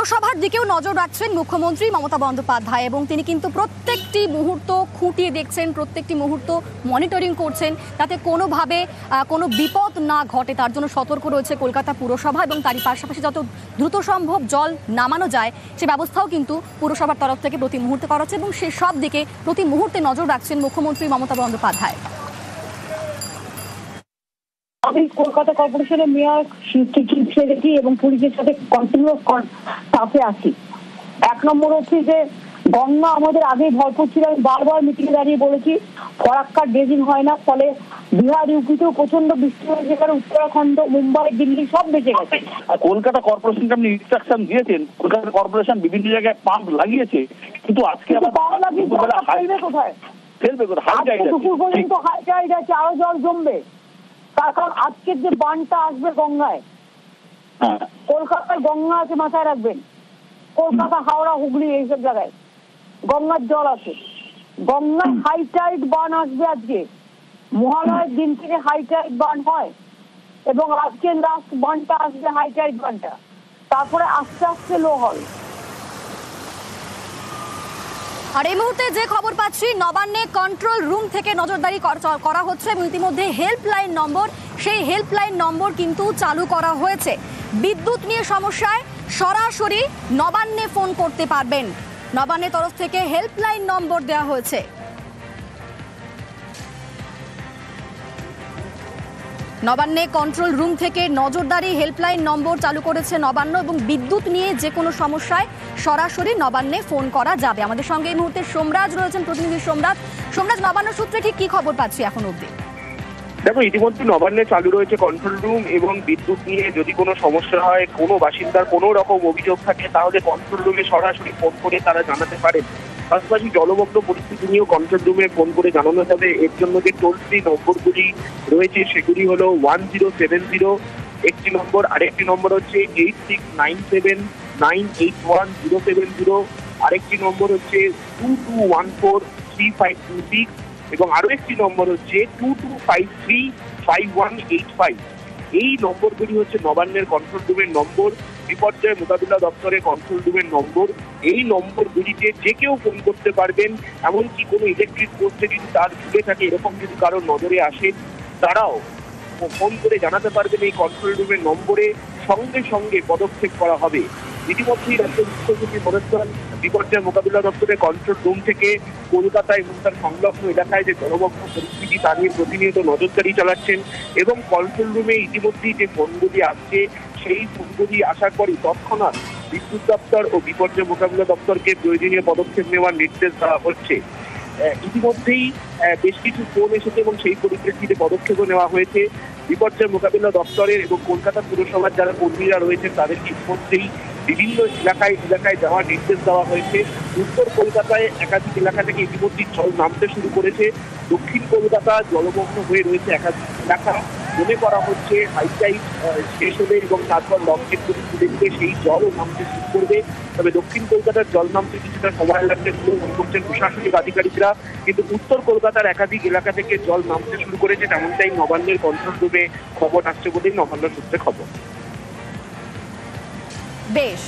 পুরসভার দিকেও নজর রাখছেন মুখ্যমন্ত্রী মমতা বন্দ্যোপাধ্যায় এবং তিনি কিন্তু প্রত্যেকটি মুহূর্ত খুঁটিয়ে দেখছেন, প্রত্যেকটি মুহূর্ত মনিটরিং করছেন, যাতে কোনোভাবে কোনো বিপদ না ঘটে তার জন্য সতর্ক রয়েছে কলকাতা পুরসভা এবং তারই পাশাপাশি যত দ্রুত সম্ভব জল নামানো যায় সে ব্যবস্থাও কিন্তু পুরসভার তরফ থেকে প্রতি মুহূর্তে করা হচ্ছে এবং সে সব দিকে প্রতি মুহূর্তে নজর রাখছেন মুখ্যমন্ত্রী মমতা বন্দ্যোপাধ্যায়। আমি কলকাতা কর্পোরেশনের মেয়র সেক্রেটারি এবং পুলিশের সাথে কন্টিনিউয়াস কন্টাক্টে আছি। এক নম্বর হচ্ছে যে গঙ্গা আমাদের আগে ভরপুর ছিল, আমি বারবার মিটিং এ দাঁড়িয়ে বলেছি ফরাক্কার ড্রেজিং হয় না, ফলে বিহার ইউপিতেও প্রচন্ড বৃষ্টি হয়েছে, যেখানে উত্তরাখণ্ড, মুম্বাই, দিল্লি সব বেঁচে গেছে। কলকাতা কর্পোরেশনকে আপনি ইনস্ট্রাকশন দিয়েছেন, কলকাতা কর্পোরেশন বিভিন্ন জায়গায় পাম্প লাগিয়েছে, কিন্তু আজকে আবার পাম্প লাগিয়েছে কোথায়? ফেলবে কোথায়? হাই টাইড আছে, দুপুর পর্যন্ত হাই টাইড আছে, আরো জল জমবে। তার কারণ আজকের যে বানটা আসবে গঙ্গায়, কলকাতায় গঙ্গা আছে মাথায় রাখবেন, কলকাতা, হাওড়া, হুগলি এইসব জায়গায় গঙ্গার জল আছে। গঙ্গায় হাই টাইড বান আসবে আজকে, মহালয়ের দিন থেকে হাই টাইড বান হয় এবং আজকে লাস্ট বানটা আসবে হাই টাইড বানটা, তারপরে আস্তে আস্তে লো হবে। আর এই মুহূর্তে যে খবর পাচ্ছি, নবান্নে কন্ট্রোল রুম থেকে নজরদারি করা হচ্ছে এবং ইতিমধ্যে হেল্পলাইন নম্বর, সেই হেল্পলাইন নম্বর কিন্তু চালু করা হয়েছে। বিদ্যুৎ নিয়ে সমস্যায় সরাসরি নবান্নে ফোন করতে পারবেন, নবান্নের তরফ থেকে হেল্পলাইন নম্বর দেওয়া হয়েছে। নবান্নে কন্ট্রোল রুম থেকে নজরদারি হেল্পলাইন নম্বর চালু করেছে নবান্ন এবং বিদ্যুৎ নিয়ে যে কোনো সমস্যায় সরাসরি নবান্নে ফোন করা যাবে। আমাদের সঙ্গে এই মুহূর্তে সোমরাজ রয়েছেন, প্রতিনিধি সোমরাজ। নবান্ন সূত্রে ঠিক কি খবর পাচ্ছি এখন অবধি? দেখো, ইতিমধ্যে নবান্নে চালু রয়েছে কন্ট্রোল রুম এবং বিদ্যুৎ নিয়ে যদি কোনো সমস্যা হয়, কোনো বাসিন্দার কোনো রকম অভিযোগ থাকে, তাহলে কন্ট্রোল রুমে সরাসরি ফোন করে তারা জানাতে পারেন। পাশাপাশি জলমগ্ন পরিস্থিতি নিয়েও কন্ট্রোল রুমে ফোন করে জানানো যাবে। এর জন্য যে টোল ফ্রি নম্বরগুলি রয়েছে সেগুলি হলো 1070 একটি নম্বর, আরেকটি নম্বর হচ্ছে 8697981070, আরেকটি নম্বর হচ্ছে 22143526 এবং আরো একটি নম্বর হচ্ছে 22535185। এই নম্বরগুলি হচ্ছে নবান্নের কন্ট্রোল রুমের নম্বর, বিপর্যয় মোকাবিলা দপ্তরের কন্ট্রোল রুমের নম্বর। এই নম্বরগুলিতে যে কেউ ফোন করতে পারবেন, এমনকি কোনো ইলেকট্রিক পোস্টে যদি তার ঝুলে থাকে, এরকম যদি কারোর নজরে আসে, তারাও ফোন করে জানাতে পারবেন এই কন্ট্রোল রুমের নম্বরে, সঙ্গে সঙ্গে পদক্ষেপ করা হবে। ইতিমধ্যেই রাজ্যের মুখ্যমন্ত্রী মনোজ বিপর্যয় মোকাবিলা দপ্তরের কন্ট্রোল রুম থেকে কলকাতা এবং তার সংলগ্ন এলাকায় যে জলমগ্ন পরিস্থিতি তা নিয়ে প্রতিনিয়ত নজরদারি চালাচ্ছেন এবং কন্ট্রোল রুমে ইতিমধ্যেই যে ফোনগুলি আসছে সেই ফোনগুলি আসার পরই তৎক্ষণাৎ বিদ্যুৎ দপ্তর ও বিপর্যয় মোকাবিলা দপ্তরকে প্রয়োজনীয় পদক্ষেপ নেওয়ার নির্দেশ দেওয়া হচ্ছে। ইতিমধ্যেই বেশ কিছু ফোন এসেছে এবং সেই পরিপ্রেক্ষিতে পদক্ষেপও নেওয়া হয়েছে। বিপর্যয় মোকাবিলা দপ্তরের এবং কলকাতা পুরসভার যারা কর্মীরা রয়েছেন তাদেরকে ইতিমধ্যেই বিভিন্ন এলাকায় যাওয়ার নির্দেশ দেওয়া হয়েছে। উত্তর কলকাতায় একাধিক এলাকা থেকে ইতিমধ্যেই জল নামতে শুরু করেছে। দক্ষিণ কলকাতা জলমগ্ন হয়ে রয়েছে একাধিক এলাকা। মনে করা হচ্ছে হাইটাইড শেষ হলে এবং তারপর লঞ্চের পরিস্থিতিতে সেই জলও নামতে শুরু করবে। তবে দক্ষিণ কলকাতার জল নামতে কিছুটা সময় লাগবে বলে মনে করছেন প্রশাসনিক আধিকারিকরা, কিন্তু উত্তর কলকাতার একাধিক এলাকা থেকে জল নামতে শুরু করেছে, তেমনটাই নবান্নের কন্ট্রোল রুমে খবর আসছে বলেই নবান্ন সূত্রে খবর। বেশ।